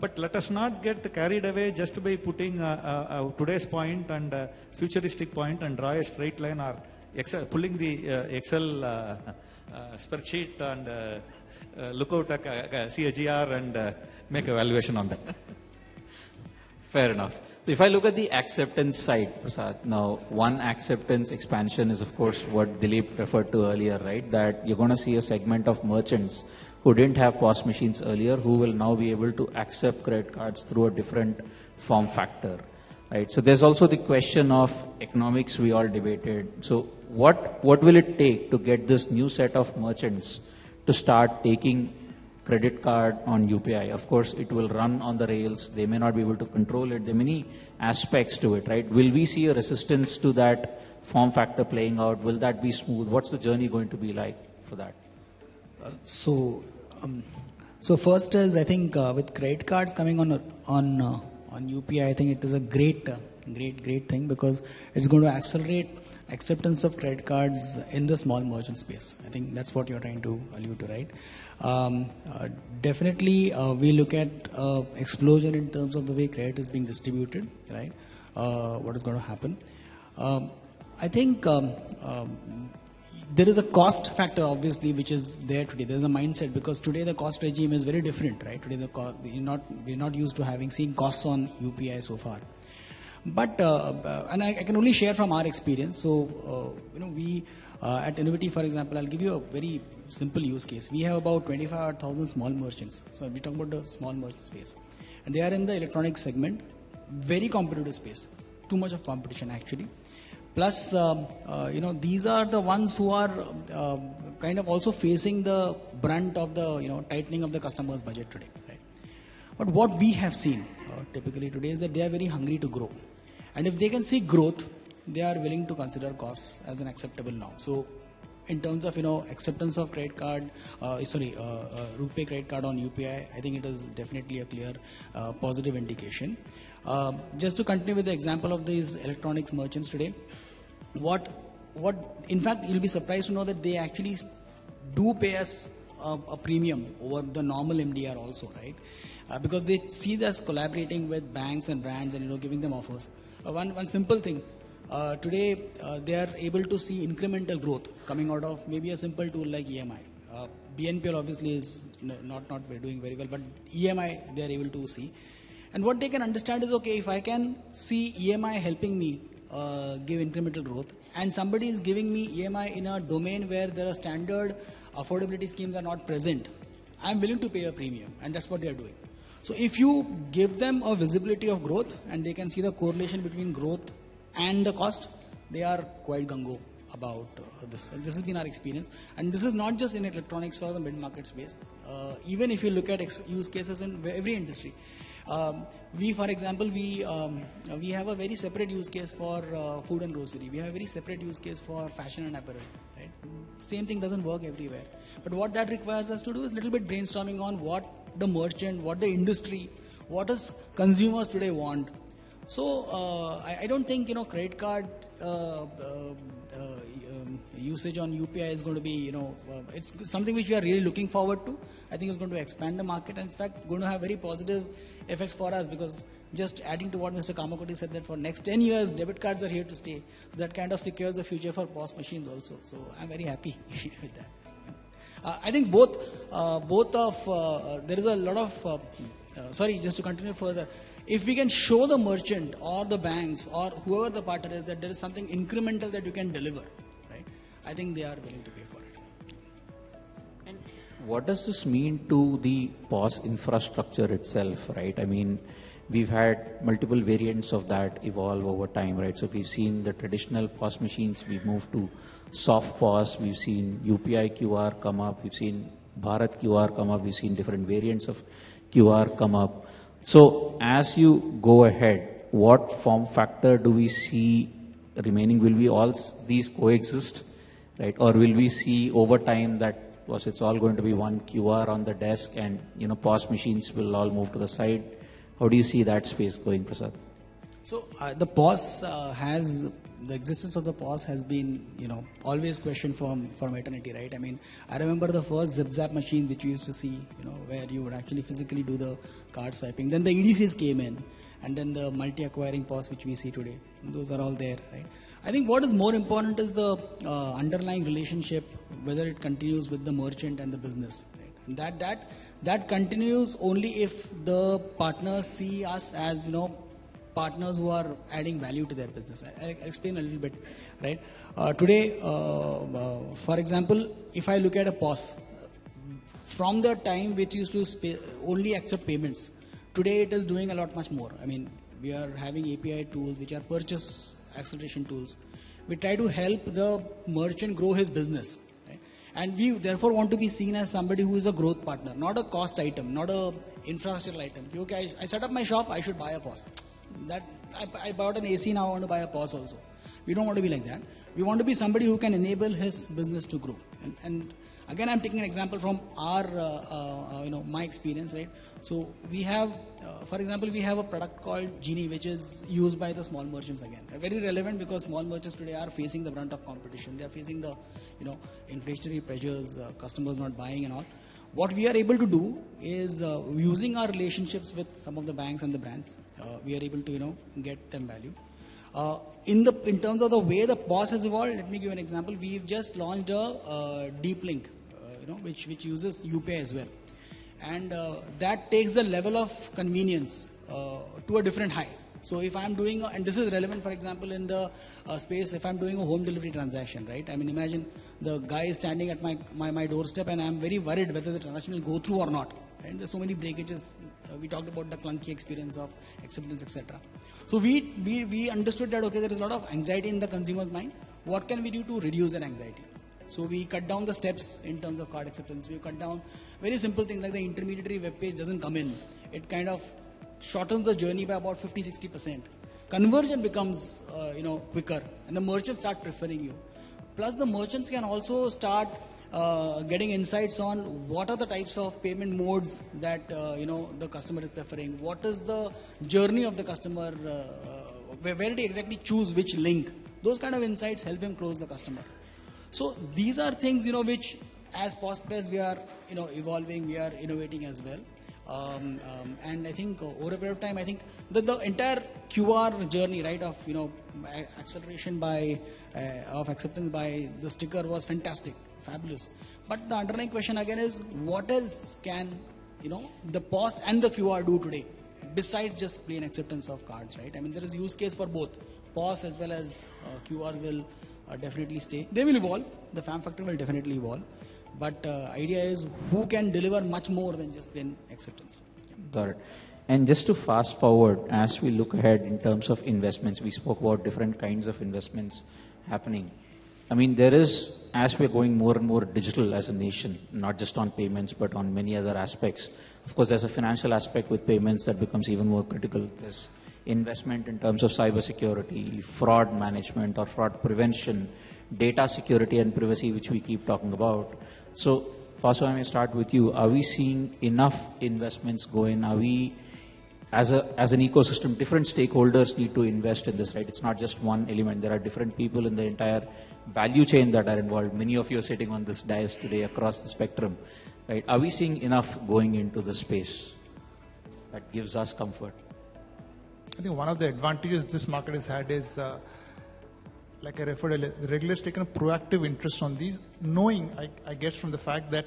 but let us not get carried away just by putting today's point and futuristic point and draw a straight line or pulling the Excel spreadsheet and look out at CAGR and make a valuation on that. Fair enough. So if I look at the acceptance side, Prasad, now one acceptance expansion is of course what Dilip referred to earlier, right? That you're going to see a segment of merchants who didn't have POS machines earlier, who will now be able to accept credit cards through a different form factor, right? So there's also the question of economics we all debated. So what will it take to get this new set of merchants to start taking credit card on UPI? Of course, it will run on the rails. They may not be able to control it. There are many aspects to it, right? Will we see a resistance to that form factor playing out? Will that be smooth? What's the journey going to be like for that? So first is, I think with credit cards coming on UPI, I think it is a great thing because it's going to accelerate acceptance of credit cards in the small merchant space. I think that's what you're trying to allude to, right? Definitely, we look at explosion in terms of the way credit is being distributed, right? What is going to happen? I think there is a cost factor, obviously, which is there today. There is a mindset because today the cost regime is very different, right? Today we're not used to seeing costs on UPI so far. But and I can only share from our experience. So we at Innovity, for example, I'll give you a very simple use case. We have about 25,000 small merchants. So we talk about the small merchant space, and they are in the electronics segment, very competitive space. Too much of competition actually. Plus, these are the ones who are kind of also facing the brunt of the tightening of the customer's budget today. Right? But what we have seen typically today is that they are very hungry to grow, and if they can see growth, they are willing to consider costs as an acceptable norm. So, in terms of acceptance of credit card, RuPay credit card on UPI, I think it is definitely a clear positive indication. Just to continue with the example of these electronics merchants today, in fact, you'll be surprised to know that they actually do pay us a premium over the normal MDR also, right? Because they see us collaborating with banks and brands and giving them offers. One simple thing, today they are able to see incremental growth coming out of maybe a simple tool like EMI. BNPL obviously is not doing very well, but EMI they are able to see. And what they can understand is, okay, if I can see EMI helping me give incremental growth, and somebody is giving me EMI in a domain where there are standard affordability schemes are not present, I'm willing to pay a premium, and that's what they are doing. So if you give them a visibility of growth, and they can see the correlation between growth and the cost, they are quite gung-ho about this. And this has been our experience, and this is not just in electronics or the mid-market space. Even if you look at use cases in every industry, We, for example, we have a very separate use case for food and grocery. We have a very separate use case for fashion and apparel. Right? Same thing doesn't work everywhere. But what that requires us to do is a little bit brainstorming on what the merchant, what the industry, what does consumers today want. So I don't think credit card usage on UPI is going to be it's something which we are really looking forward to. I think it's going to expand the market and in fact going to have very positive effects for us, because just adding to what Mr. Kamakoti said, that for next 10 years debit cards are here to stay. So that kind of secures the future for POS machines also. So I'm very happy with that. I think both of there is a lot of sorry, just to continue further, if we can show the merchant or the banks or whoever the partner is that there is something incremental that you can deliver, right? I think they are willing to pay for it. And what does this mean to the POS infrastructure itself, right? I mean, we've had multiple variants of that evolve over time, right? So we've seen the traditional POS machines, we've moved to soft POS, we've seen UPI QR come up, we've seen Bharat QR come up, we've seen different variants of QR come up. So as you go ahead, what form factor do we see remaining? Will we all these coexist, right? Or will we see over time that it's all going to be one QR on the desk and POS machines will all move to the side? How do you see that space going, Prasad? So the POS the existence of the POS has been, always questioned from eternity, right? I mean, I remember the first zip-zap machine which we used to see, where you would actually physically do the card swiping. Then the EDCs came in, and then the multi-acquiring POS which we see today. Those are all there, right? I think what is more important is the underlying relationship, whether it continues with the merchant and the business, right? And that continues only if the partners see us as, partners who are adding value to their business. I'll explain a little bit, right? Today, for example, if I look at a POS, from the time which used to only accept payments, today it is doing a lot much more. I mean, we are having API tools which are purchase acceleration tools. We try to help the merchant grow his business, right? And we therefore want to be seen as somebody who is a growth partner, not a cost item, not a infrastructure item. Okay, I set up my shop, I should buy a POS. That I bought an AC, now I want to buy a POS also. We don't want to be like that. We want to be somebody who can enable his business to grow. And again, I'm taking an example from our, my experience, right? So we have, for example, we have a product called Genie, which is used by the small merchants again. Very relevant because small merchants today are facing the brunt of competition. They are facing the, inflationary pressures, customers not buying and all. What we are able to do is, using our relationships with some of the banks and the brands, we are able to, get them value. In terms of the way the POS has evolved, let me give an example. We've just launched a deep link, which uses UPI as well. And that takes the level of convenience to a different height. So if I'm doing, and this is relevant, for example, in the space, if I'm doing a home delivery transaction, right? I mean, imagine the guy is standing at my doorstep and I'm very worried whether the transaction will go through or not. Right? There's so many breakages. We talked about the clunky experience of acceptance, etc. So we understood that, okay, there is a lot of anxiety in the consumer's mind. What can we do to reduce that anxiety? So we cut down the steps in terms of card acceptance. We cut down very simple things like the intermediary web page doesn't come in. It kind of shortens the journey by about 50-60%. Conversion becomes quicker, and the merchants start preferring you. Plus, the merchants can also start getting insights on what are the types of payment modes that the customer is preferring. What is the journey of the customer? Where did he exactly choose which link? Those kind of insights help him close the customer. So these are things which, as Postpays, we are evolving, we are innovating as well. And I think over a period of time, I think the entire QR journey, right, of acceleration of acceptance by the sticker was fantastic, fabulous. But the underlying question again is, what else can the POS and the QR do today besides just plain acceptance of cards, right? I mean, there is use case for both POS as well as QR will definitely stay. They will evolve. The form factor will definitely evolve. But idea is who can deliver much more than just plain acceptance. Got it. And just to fast forward, as we look ahead in terms of investments, we spoke about different kinds of investments happening. I mean, there is, as we're going more and more digital as a nation, not just on payments, but on many other aspects. Of course, there's a financial aspect with payments that becomes even more critical. There's investment in terms of cybersecurity, fraud management or fraud prevention, data security and privacy, which we keep talking about. So, Faso, I may start with you. Are we seeing enough investments go in? Are we, as an ecosystem, different stakeholders need to invest in this, right? It's not just one element. There are different people in the entire value chain that are involved. Many of you are sitting on this dais today across the spectrum, right? Are we seeing enough going into the space that gives us comfort? I think one of the advantages this market has had is, like I referred earlier, the regulators taken a proactive interest on these, knowing, I guess, from the fact that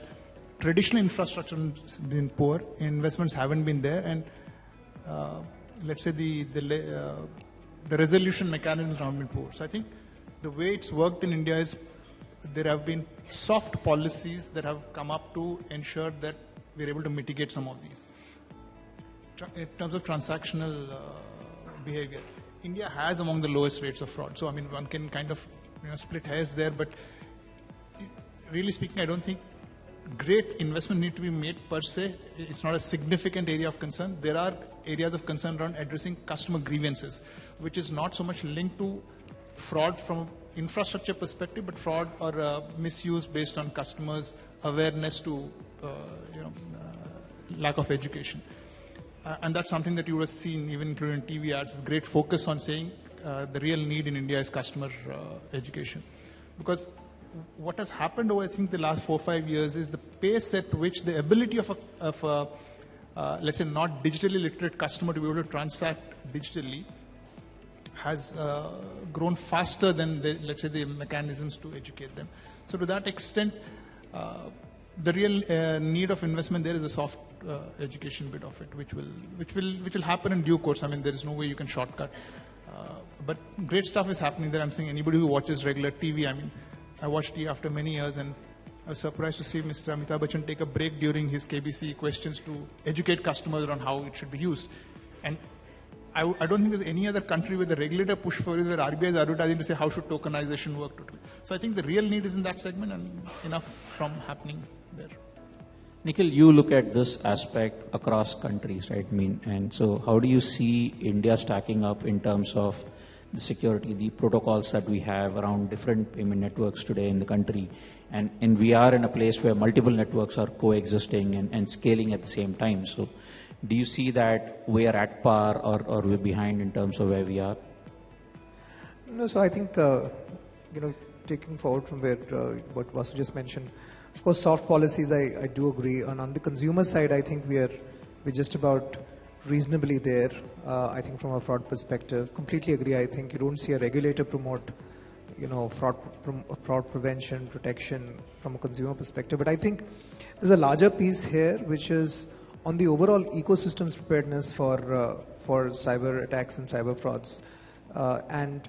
traditional infrastructure has been poor, investments haven't been there, and let's say the resolution mechanisms have been poor. So I think the way it's worked in India is there have been soft policies that have come up to ensure that we're able to mitigate some of these. In terms of transactional behavior, India has among the lowest rates of fraud. So I mean, one can kind of split hairs there, but really speaking, I don't think great investment need to be made per se. It's not a significant area of concern. There are areas of concern around addressing customer grievances, which is not so much linked to fraud from an infrastructure perspective, but fraud or misuse based on customers' awareness to lack of education. And that's something that you would have seen even including TV ads, great focus on saying the real need in India is customer education. Because what has happened over, I think, the last 4 or 5 years is the pace at which the ability of a let's say, not digitally literate customer to be able to transact digitally has grown faster than, let's say, the mechanisms to educate them. So to that extent, the real need of investment there is a soft education bit of it, which will happen in due course. I mean, there is no way you can shortcut. But great stuff is happening there. I'm saying anybody who watches regular TV, I mean, I watched TV after many years, and I was surprised to see Mr. Amitabh Bachchan take a break during his KBC questions to educate customers on how it should be used. And I don't think there's any other country where the regulator push for it, where RBI is advertising to say how should tokenization work. So I think the real need is in that segment, and enough from happening there. Nikhil, you look at this aspect across countries, right? I mean, and so how do you see India stacking up in terms of the security, the protocols that we have around different payment networks today in the country? And we are in a place where multiple networks are coexisting and scaling at the same time. So do you see that we are at par or we're behind in terms of where we are? No, so I think, taking forward from where what Vasu just mentioned, of course, soft policies, I do agree. And on the consumer side, I think we're just about reasonably there. I think from a fraud perspective, completely agree. I think you don't see a regulator promote, fraud prevention, protection from a consumer perspective. But I think there's a larger piece here, which is on the overall ecosystem's preparedness for cyber attacks and cyber frauds. And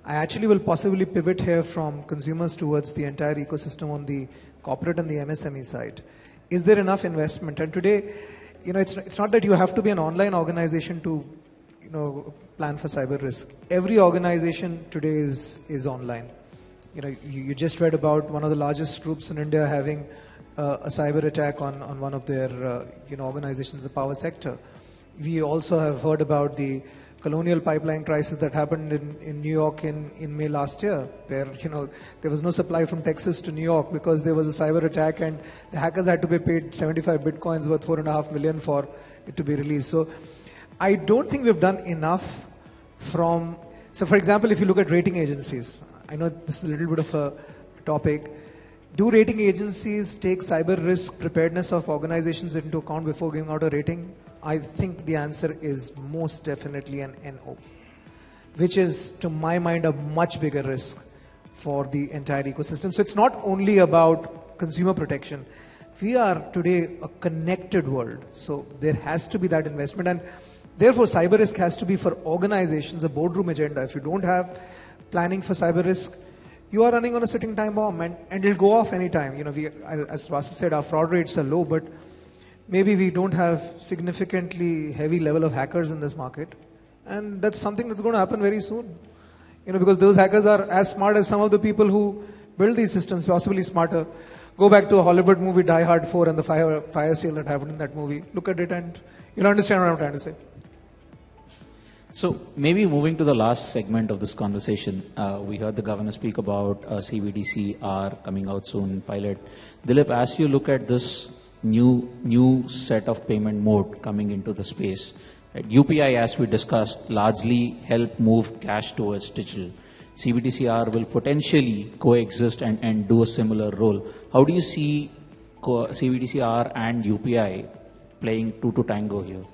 I actually will possibly pivot here from consumers towards the entire ecosystem on the corporate and the MSME side. Is there enough investment? And today, it's not that you have to be an online organization to, plan for cyber risk. Every organization today is online. You just read about one of the largest groups in India having a cyber attack on one of their, organizations in the power sector. We also have heard about the Colonial Pipeline crisis that happened in New York in May last year, where there was no supply from Texas to New York because there was a cyber attack and the hackers had to be paid 75 bitcoins worth $4.5 million for it to be released. So I don't think we've done enough so for example, if you look at rating agencies, I know this is a little bit of a topic. Do rating agencies take cyber risk preparedness of organizations into account before giving out a rating? I think the answer is most definitely an NO, which is, to my mind, a much bigger risk for the entire ecosystem. So it's not only about consumer protection. We are today a connected world, so there has to be that investment, and therefore cyber risk has to be for organizations a boardroom agenda. If you don't have planning for cyber risk, you are running on a sitting time bomb, and it'll go off anytime. As Vasu said, our fraud rates are low, but maybe we don't have significantly heavy level of hackers in this market, and that's something that's going to happen very soon. because those hackers are as smart as some of the people who build these systems, possibly smarter. Go back to a Hollywood movie, Die Hard 4, and the fire sale that happened in that movie. Look at it and you'll understand what I'm trying to say. So maybe moving to the last segment of this conversation, we heard the governor speak about CBDC-R coming out soon, pilot. Dilip, as you look at this new set of payment mode coming into the space, right, UPI, as we discussed, largely help move cash towards digital. CBDC-R will potentially coexist and do a similar role. How do you see CBDC-R and UPI playing two to tango here?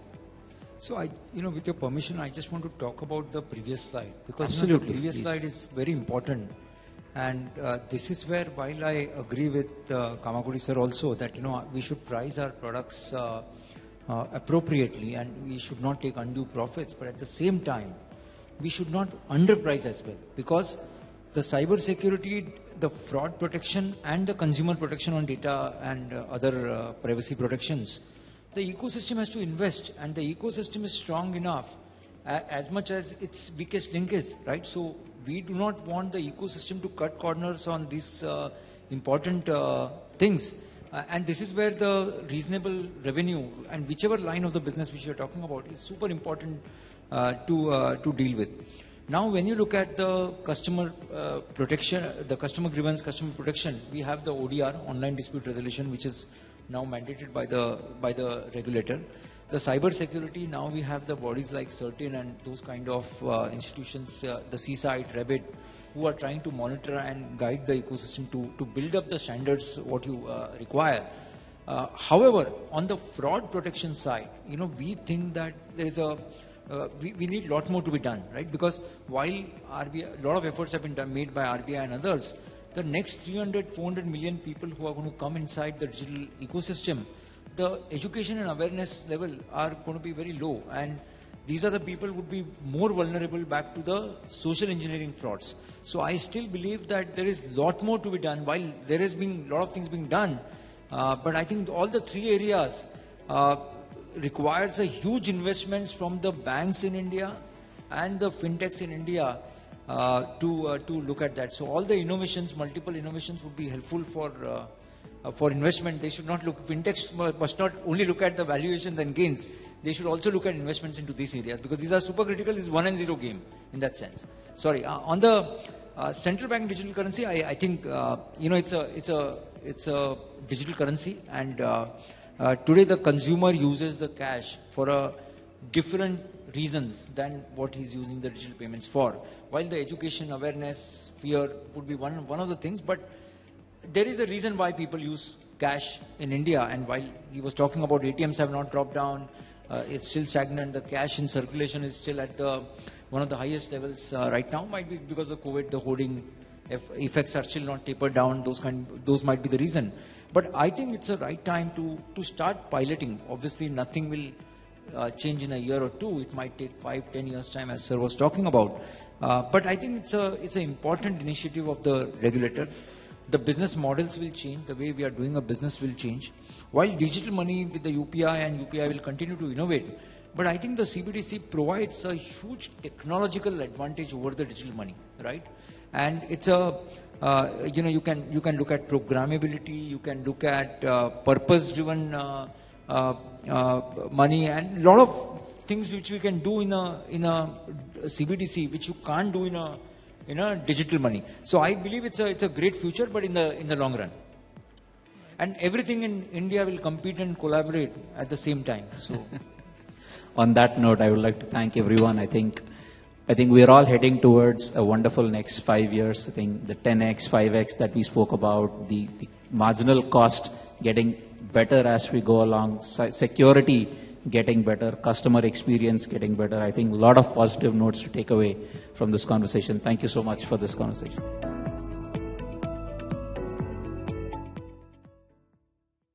So with your permission, I just want to talk about the previous slide, because Absolutely, the previous please. slide is very important. And this is where, while I agree with Kamakodi sir also that we should price our products appropriately and we should not take undue profits, but at the same time, we should not underprice as well, because the cyber security, the fraud protection and the consumer protection on data and other privacy protections, the ecosystem has to invest, and the ecosystem is strong enough as much as its weakest link is, right? So we do not want the ecosystem to cut corners on these important things. And this is where the reasonable revenue and whichever line of the business which you are talking about is super important to deal with. Now, when you look at the customer protection, the customer grievance, customer protection, we have the ODR, online dispute resolution, which is now mandated by the regulator. The cyber security, now we have the bodies like CERTIN and those kind of institutions, the Seaside, Rabbit, who are trying to monitor and guide the ecosystem to build up the standards what you require. However, on the fraud protection side, we think that there is we need a lot more to be done, right? Because while RBI, a lot of efforts have been made by RBI and others, the next 400 million people who are going to come inside the digital ecosystem, the education and awareness level are going to be very low, and these are the people who would be more vulnerable back to the social engineering frauds. So I still believe that there is a lot more to be done, while there has been a lot of things being done. But I think all the three areas requires a huge investments from the banks in India and the fintechs in India to look at that. So all the innovations, multiple innovations would be helpful for investment. They should not look, fintechs must not only look at the valuations and gains, they should also look at investments into these areas, because these are super critical. This is 1 and 0 game in that sense. Sorry, on the central bank digital currency, I think it's a digital currency, and today the consumer uses the cash for different reasons than what he's using the digital payments for. While the education, awareness, fear would be one of the things, but there is a reason why people use cash in India. And while he was talking about ATMs have not dropped down, it's still stagnant. The cash in circulation is still at one of the highest levels right now. Might be because of COVID, the hoarding effects are still not tapered down. Those might be the reason. But I think it's the right time to start piloting. Obviously, nothing will change in a year or two. It might take 5-10 years time, as sir was talking about. But I think it's an important initiative of the regulator. The business models will change. The way we are doing a business will change. While digital money with the UPI and UPI will continue to innovate, but I think the CBDC provides a huge technological advantage over the digital money, right? And it's you can look at programmability, you can look at purpose-driven money, and a lot of things which we can do in a CBDC, which you can't do in a digital money. So I believe it's a great future, but in the long run. And everything in India will compete and collaborate at the same time. So, on that note, I would like to thank everyone. I think we are all heading towards a wonderful next 5 years. I think the 10x, 5x that we spoke about, the marginal cost getting better as we go along, security getting better, customer experience getting better. I think a lot of positive notes to take away from this conversation. Thank you so much for this conversation.